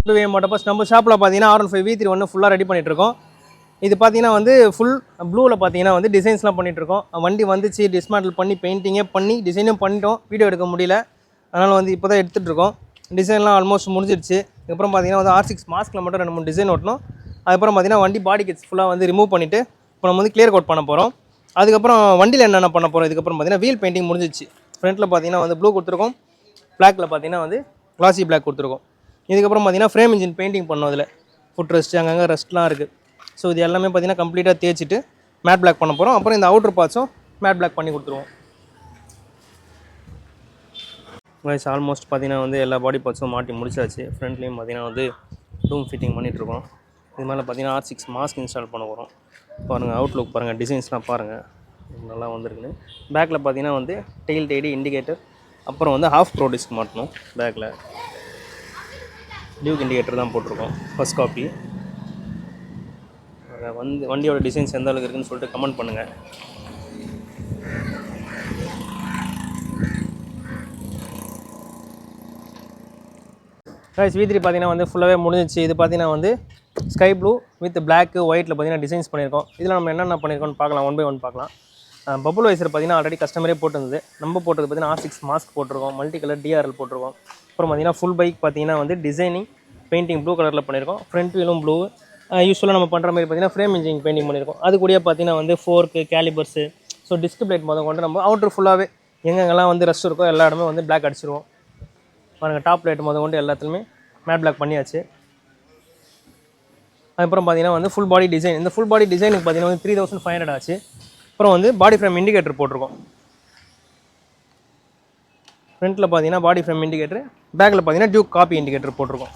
VM Motors நம்ம ஷாப்பில் பார்த்தீங்கன்னா R15 V3 ஒன்று ஃபுல்லாக ரெடி பண்ணிகிட்ருக்கோம். இது பார்த்தீங்கன்னா வந்து ஃபுல் ப்ளூவில் பார்த்தீங்கன்னா வந்து டிசைன்ஸ்லாம் பண்ணிகிட்ருக்கோம். வண்டி வந்துச்சு, டிஸ்மேண்டில் பண்ணி பெயிண்டிங்கே பண்ணி டிசைனும் பண்ணிட்டோம். வீடியோ எடுக்க முடியல, அதனால் வந்து இப்போ தான் எடுத்துகிட்ருக்கோம். டிசைன்லாம் ஆல்மோஸ்ட் முடிஞ்சிடுச்சு. அதுக்கப்புறம் பார்த்தீங்கன்னா வந்து R6 மாஸ்கில் மட்டும் 2-3 டிசைன் ஓட்டணும். அதுக்கப்புறம் பார்த்தீங்கன்னா வண்டி பாடி கிட்ஸ் ஃபுல்லாக வந்து ரிமூவ் பண்ணிவிட்டு இப்போ நம்ம வந்து கிளியர் கோட் பண்ண போகிறோம். அதுக்கப்புறம் வண்டியில் என்னென்ன பண்ண போகிறோம், இதுக்கப்புறம் பார்த்தீங்கன்னா வீல் பெயிண்டிங் முடிஞ்சிச்சு. ஃப்ரண்ட்டில் பார்த்தீங்கன்னா வந்து ப்ளூ கொடுத்துருக்கோம், பிளாக்கில் பார்த்தீங்கன்னா வந்து கிளாசி பிளாக் கொடுத்துருக்கோம். இதுக்கப்புறம் பார்த்தீங்கன்னா ஃப்ரேம் இன்ஜின் பெயிண்டிங் பண்ணோம். அதில் ஃபுட் ரெஸ்ட் அங்கங்கே ரெஸ்ட்லாம் இருக்குது. ஸோ இது எல்லாமே பார்த்தீங்கன்னா கம்ப்ளீட்டாக தேய்ச்சிட்டு மேட் பிளாக் பண்ண போகிறோம். அப்புறம் இந்த அவுட்டர் பார்ட்ஸும் மேட் பிளாக் பண்ணி கொடுத்துருவோம். கைஸ் ஆல்மோஸ்ட் பார்த்தீங்கன்னா வந்து எல்லா பாடி பார்ட்ஸும் மாட்டி முடிச்சாச்சு. ஃப்ரண்ட்லேயும் பார்த்தீங்கன்னா வந்து டூம் ஃபிட்டிங் பண்ணிகிட்ருக்கோம். இது மேலே பார்த்தீங்கன்னா R6 மாஸ்க் இன்ஸ்டால் பண்ண போகிறோம். பாருங்கள், அவுட்லுக் பாருங்கள், டிசைன்ஸ்லாம் பாருங்கள், நல்லா வந்திருக்குன்னு. பேக்கில் பார்த்தீங்கன்னா வந்து டெயில் டைடி இண்டிகேட்டர், அப்புறம் வந்து ஹாஃப் ப்ரோ டிஸ்க் மாட்டணும். பேக்கில் டியூக் இண்டிகேட்டர் தான் போட்டிருக்கோம், ஃபர்ஸ்ட் காப்பி. வந்து வண்டியோட டிசைன்ஸ் எந்த அளவுக்கு இருக்குன்னு சொல்லிட்டு கமெண்ட் பண்ணுங்கள். கைஸ் V3 பார்த்தீங்கன்னா வந்து ஃபுல்லாகவே முடிஞ்சிச்சு. இது பார்த்தீங்கன்னா வந்து ஸ்கை ப்ளூ வித் பிளாக் ஒயிட்டில் பார்த்தீங்கன்னா டிசைன்ஸ் பண்ணியிருக்கோம். இதில் நம்ம என்னென்ன பண்ணியிருக்கோம்னு பார்க்கலாம், ஒன் பை ஒன் பார்க்கலாம். பபுள் வைசர் பார்த்தீங்கன்னா ஆல்ரெடி கஸ்டமரே போட்டிருந்தது. நம்ம போட்டது பார்த்தீங்கன்னா R6 மாஸ்க் போட்டிருக்கோம், மல்டி கலர் DRL போட்டிருக்கோம். அப்புறம் பார்த்தீங்கன்னா ஃபுல் பைக் பார்த்தீங்கன்னா வந்து டிசைனிங் பெயிண்டிங் ப்ளூ கலரில் பண்ணியிருக்கோம். ஃப்ரண்ட் வீலும் ப்ளூ. யூஸ்வலாக நம்ம பண்ணுற மாதிரி பார்த்தீங்கன்னா ஃப்ரேம் இன்ஜின் பெயிண்டிங் பண்ணியிருக்கோம். அது கூட பார்த்தீங்கன்னா வந்து ஃபோர்க்கு, கேலிபர்ஸு, ஸோ டிஸ்க் பிளேட் முதல் கொண்டு நம்ம அவுட்ரு ஃபுல்லாகவே எங்கெங்கெல்லாம் வந்து ரஸ்ட் இருக்கோ எல்லா இடமே வந்து பிளாக் அடிச்சிருவோம். பாருங்கள், டாப் பிளேட் முதல் கொண்டு எல்லாத்துலேயுமே மேட் பிளாக் பண்ணியாச்சு. அதுக்கப்புறம் பார்த்தீங்கன்னா வந்து ஃபுல் பாடி டிசைன். இந்த ஃபுல் பாடி டிசைனுக்கு பார்த்தீங்கன்னா வந்து 3500 ஆச்சு. அப்புறம் வந்து பாடி ஃப்ரேம் இண்டிகேட்டர் போட்டிருக்கோம். ஃப்ரண்ட்டில் பார்த்தீங்கன்னா பாடி ஃப்ரேம் இண்டிகேட்டர், பேக்கில் பார்த்தீங்கன்னா டியூக் காப்பி இண்டிகேட்டர் போட்டிருக்கோம்.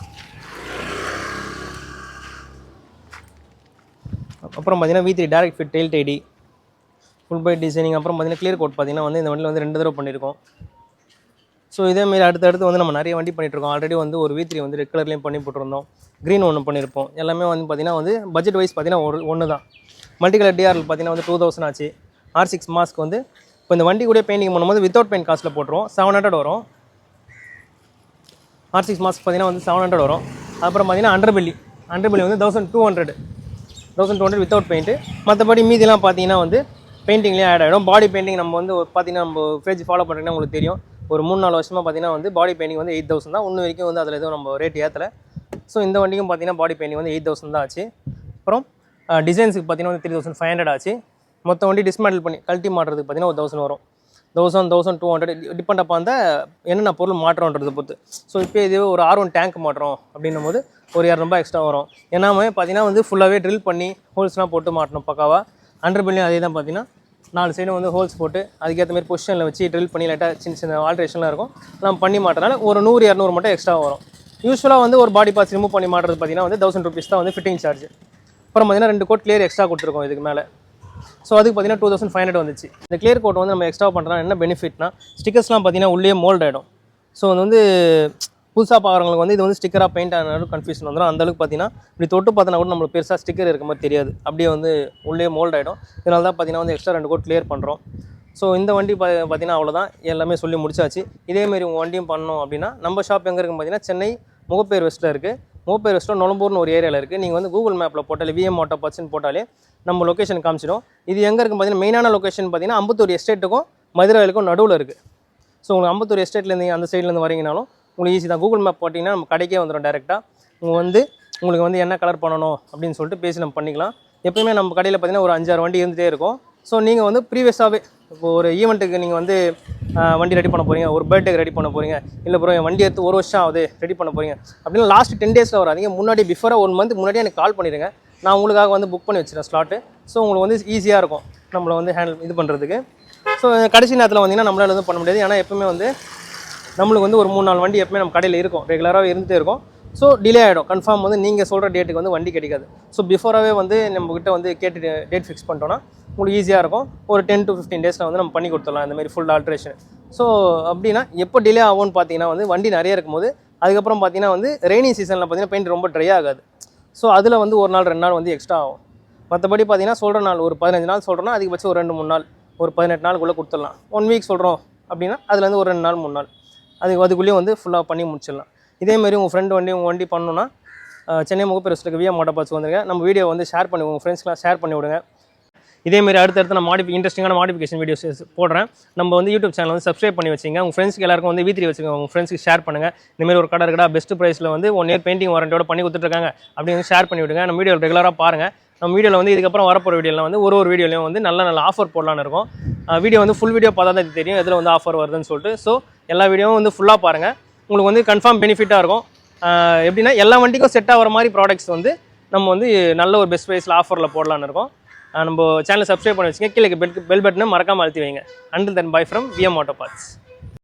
அப்புறம் பார்த்தீங்கன்னா V3 direct fit tail tidy, full by designing. அப்புறம் பார்த்தீங்கன்னா கிளியர் கோட் பார்த்தீங்கன்னா வந்து இந்த வண்டியில் வந்து 2 தடவை பண்ணியிருக்கோம். ஸோ இதேமாரி அடுத்தடுத்து வந்து நம்ம நிறைய வண்டி பண்ணிகிட்ருக்கோம். ஆல்ரெடி வந்து ஒரு V3 வந்து ரெட் கலர்லேயும் பண்ணி போட்டிருந்தோம், க்ரீன் ஒன்று பண்ணியிருப்போம். எல்லாமே வந்து பார்த்திங்கன்னா வந்து பட்ஜெட் வைஸ் பார்த்தீங்கன்னா ஒன்று தான். மல்டி கலர் DRL பார்த்தீங்கன்னா வந்து 2000 ஆச்சு. R6 மாஸ்க் வந்து இப்போ இந்த வண்டி கூட பெயிண்டிங் பண்ணும்போது வித்தவுட் பெயிண்ட் காஸ்ட்டில் போட்டுருவோம், 700 வரும். R6 மாஸ்க் பார்த்தீங்கன்னா வந்து 700 வரும். அப்புறம் பார்த்தீங்கன்னா அண்டர்பெல்லி வந்து 1200 வித்தவுட் பெயிண்ட்டு. மற்றபடி மீதிலாம் பார்த்தீங்கன்னா வந்து பெயிண்டிங்லேயே ஆட் ஆகிடும். பாடி பெயிண்டிங் நம்ம வந்து பார்த்தீங்கன்னா நம்ம பேஜ் ஃபாலோ பண்ணுறீங்கன்னா உங்களுக்கு தெரியும், ஒரு 3-4 வருஷமாக பார்த்தீங்கன்னா வந்து பாடி பெயிண்டிங் வந்து 8000 தான். இன்னும் வரைக்கும் வந்து அதில் எதுவும் நம்ம ரேட் ஏற்றலை. ஸோ இந்த வண்டிக்கும் பார்த்தீங்கன்னா பாடி பெயிண்டிங் வந்து 8000 தான் ஆச்சு. அப்புறம் டிசைன்ஸுக்கு பார்த்தீங்கன்னா வந்து 3500 ஆச்சு. மொத்த வண்டி டிஸ்மேண்டில் பண்ணி கழட்டி மாட்டுறதுக்கு பார்த்தீங்கன்னா ஒரு 1000 வரும். 1200 டிபெண்ட் அப்போ அந்த என்னென்ன பொருள் மாட்டுறோன்றதை பொறுத்து. ஸோ இப்போ இதுவே ஒரு R1 டேங்க் மாட்டுறோம் அப்படின்னும் போது ஒரு 200 எக்ஸ்ட்ரா வரும். ஏன்னாமே பார்த்தீங்கன்னா வந்து ஃபுல்லாகவே ட்ரில் பண்ணி ஹோல்ஸ்லாம் போட்டு மாட்டணும் பக்காவாக. அண்டர்பில்லையும் அதே தான் பார்த்தீங்கன்னா 4 சைடும் வந்து ஹோல்ஸ் போட்டு அதுக்கேற்ற மாதிரி பொசிஷனில் வச்சு ட்ரில் பண்ணி லைட்டாக சின்ன ஆல்ட்ரேஷன்லாம் இருக்கும். நம்ம பண்ணி மாட்டுறதுனால ஒரு 100-200 மட்டும் எக்ஸ்ட்ரா வரும். யூஸ்வலாக வந்து ஒரு பாடி பார்ட்ஸ் ரிமூவ் பண்ணி மாட்டுறது பார்த்தீங்கன்னா வந்து 1000 rupees தான் வந்து ஃபிட்டிங் சார்ஜ். அப்புறம் பார்த்தீங்கன்னா 2 கோட் கிளியர் எக்ஸ்ட்ரா கொடுத்துருக்கோம் இதுக்கு மேலே. ஸோ அதுக்கு பார்த்தீங்கன்னா 2500 வந்துச்சு. இந்த கிளியர் கோட் வந்து நம்ம எக்ஸ்ட்ரா பண்ணுறோம்னா என்ன பெனிஃபிட்னா, ஸ்டிக்கர்ஸ்லாம் பார்த்தீங்கன்னா உள்ளே மோல்ட் ஆகிடும். ஸோ அது வந்து புதுசாக பார்க்குறவங்களுக்கு வந்து இது வந்து ஸ்டிக்கராக பெயிண்ட் ஆனாலும் கன்ஃபியூஷன் வந்துடும். அந்தளவுக்கு பார்த்தீங்கன்னா இப்படி தொட்டு பார்த்தனா கூட நம்மளுக்கு பெருசாக ஸ்டிக்கர் இருக்க மாதிரி தெரியாது, அப்படியே வந்து உள்ளே மோல்ட் ஆகிடும். இதனால தான் பார்த்தீங்கன்னா வந்து எக்ஸ்ட்ரா 2 கோட் கிளியர் பண்ணுறோம். ஸோ இந்த வண்டி பார்த்தீங்கன்னா அவ்வளோதான், எல்லாமே சொல்லி முடிச்சாச்சு. இதேமாரி உங்கள் வண்டியும் பண்ணணும் அப்படின்னா நம்ம ஷாப் எங்கே இருக்குன்னு பார்த்தீங்கன்னா சென்னை முகப்பேர் வெஸ்ட்டில் இருக்குது. முகப்பேர் வெஸ்ட்டில் நொலம்பூர்னு ஒரு ஏரியாவில் இருக்குது. நீங்கள் வந்து கூகுள் மேப்பில் போட்டாலே VM Motors போட்டாலே நம்ம லொக்கேஷன் காமிச்சிடும். இது எங்கே இருக்குன்னு பார்த்தீங்கன்னா மெயினான லொக்கேஷன் பார்த்தீங்கன்னா அம்பத்தூர் எஸ்டேட்டுக்கும் மதுரைக்கும் நடுவில் இருக்குது. ஸோ உங்களுக்கு அம்பத்தூர் எஸ்டேட்லேருந்து அந்த சைட்லேருந்து வரீங்கனாலும் உங்களுக்கு ஈஸி தான். கூகுள் மேப் போட்டிங்கன்னா நம்ம கடைக்கே வந்துடும் டேரெக்டாக. உங்களுக்கு வந்து என்ன கலர் பண்ணணும் அப்படின்னு சொல்லிட்டு பேசி நம்ம பண்ணிக்கலாம். எப்போயுமே நம்ம கடையில் பார்த்தீங்கன்னா ஒரு 5-6 வண்டி இருந்துகிட்டே இருக்கும். ஸோ நீங்கள் வந்து ப்ரீவியஸாகவே இப்போ ஒரு ஈவெண்ட்டுக்கு நீங்கள் வந்து வண்டி ரெடி பண்ண போகிறீங்க, ஒரு பர்த்டேக்கு ரெடி பண்ண போகிறீங்க, இல்லை ப்ரோ என் வண்டி எடுத்து 1 வருஷம் ஆகுது ரெடி பண்ண போகிறீங்க அப்படின்னு லாஸ்ட் 10 டேஸில் வராதிங்க. முன்னாடி பிஃபோராக 1 மந்த் முன்னாடியே எனக்கு கால் பண்ணிடுங்க, நான் உங்களுக்காக வந்து புக் பண்ணி வச்சுருக்கேன் ஸ்லாட்டு. ஸோ உங்களுக்கு வந்து ஈஸியாக இருக்கும் நம்மளை வந்து ஹேண்டில் இது பண்ணுறதுக்கு. ஸோ கடைசி நேரத்தில் வந்தீங்கன்னா நம்மளால் எதுவும் பண்ண முடியாது. ஏன்னா எப்பவுமே வந்து நம்மளுக்கு வந்து ஒரு 3-4 வண்டி எப்பவுமே நம்ம கடையில் இருக்கும், ரெகுலராகவே இருந்துகிட்டே இருக்கும். ஸோ டிலே ஆகிடும். கன்ஃபார்ம் வந்து நீங்கள் சொல்கிற டேட்டுக்கு வந்து வண்டி கிடைக்காது. ஸோ பிஃபோராகவே வந்து நம்மக்கிட்ட வந்து கேட்டு டேட் ஃபிக்ஸ் பண்ணிட்டோன்னா உங்களுக்கு ஈஸியாக இருக்கும். ஒரு 10 to 15 டேஸில் வந்து நம்ம பண்ணி கொடுத்துடலாம் இந்தமாரி ஃபுல் ஆல்ட்ரேஷன். ஸோ அப்படின்னா எப்போ டிலே ஆகும்னு பார்த்தீங்கன்னா வந்து வண்டி நிறைய இருக்கும்போது, அதுக்கப்புறம் பார்த்தீங்கன்னா வந்து ரெய்னி சீசனில் பார்த்தீங்கன்னா பெயிண்ட் ரொம்ப ட்ரை ஆகாது. ஸோ அதில் வந்து 1 நாள் 2 நாள் வந்து எக்ஸ்ட்ரா ஆகும். மற்றபடி பார்த்தீங்கன்னா சொல்கிற நாள் ஒரு 15 நாள் சொல்கிறோன்னா அதிகபட்சம் ஒரு 2-3 நாள், ஒரு 18 நாளுக்குள்ளே கொடுத்துடலாம். 1 வீக் சொல்கிறோம் அப்படின்னா அதுலேருந்து ஒரு 2 நாள் 3 நாள் அதுக்குள்ளேயே வந்து ஃபுல்லாக பண்ணி முடிச்சிடலாம். இதே மாதிரி உங்கள் ஃப்ரெண்டு வண்டி உங்கள் வண்டி பண்ணணுன்னா சென்னை முகப்பெருசுக்கு விஎம் மோட்டார் பார்ட்ஸ் வந்துருங்க. நம்ம வீடியோ வந்து ஷேர் பண்ணி உங்கள் ஃப்ரெண்ட்ஸ்க்குலாம் ஷேர் பண்ணி விடுங்க. இதேமாரி அடுத்தடுத்து நான் இன்ட்ரெஸ்டிங்கான மாடிஃபிகேஷன் வீடியோஸ் போடுறேன். நம்ம வந்து யூடியூப் சேனல் வந்து சப்ஸ்கிரைப் பண்ணி வச்சிங்க. உங்கள் ஃப்ரெண்ட்ஸ்க்கு எல்லாருக்கும் வந்து V3 வச்சுக்கோங்க. உங்கள் ஃப்ரெண்ட்ஸ்க்கு ஷேர் பண்ணுங்கள். இந்தமாரி ஒரு கடை இருக்குடா பெஸ்ட் ப்ரைஸில் வந்து 1 இயர் பெயிண்டிங் வாரண்டியோட பண்ணி கொடுத்துட்ருக்காங்க அப்படின்னு ஷேர் பண்ணி விடுங்க. நம்ம வீடியோ ரெகுலராக பாருங்கள். நம்ம வீடியோவில் வந்து இதுக்கப்புறம் வரப்போகிற வீடியோவில் வந்து ஒரு வீடியோலையும் வந்து நல்ல ஆஃபர் போடலான்னு இருக்கும். வீடியோ வந்து ஃபுல் வீடியோ பார்த்தா தான் தெரியும் எதில் வந்து ஆஃபர் வருதுன்னு சொல்லிட்டு. ஸோ எல்லா வீடியோவும் வந்து ஃபுல்லாக பாருங்கள். உங்களுக்கு வந்து கன்ஃபார்ம் பெனிஃபிட்டாக இருக்கும். எப்படின்னா எல்லா வண்டிக்கும் செட் ஆகிற மாதிரி ப்ராடக்ட்ஸ் வந்து நம்ம வந்து நல்ல ஒரு பெஸ்ட் ப்ரைஸில் ஆஃபரில் போடலான்னு இருக்கோம். நம்ம சேனலை சப்ஸ்கிரைப் பண்ணி வச்சுங்க. கீழே பெல் பட்டனை மறக்காமல் அழுத்தி வைங்க. Until then by from VM motor parts.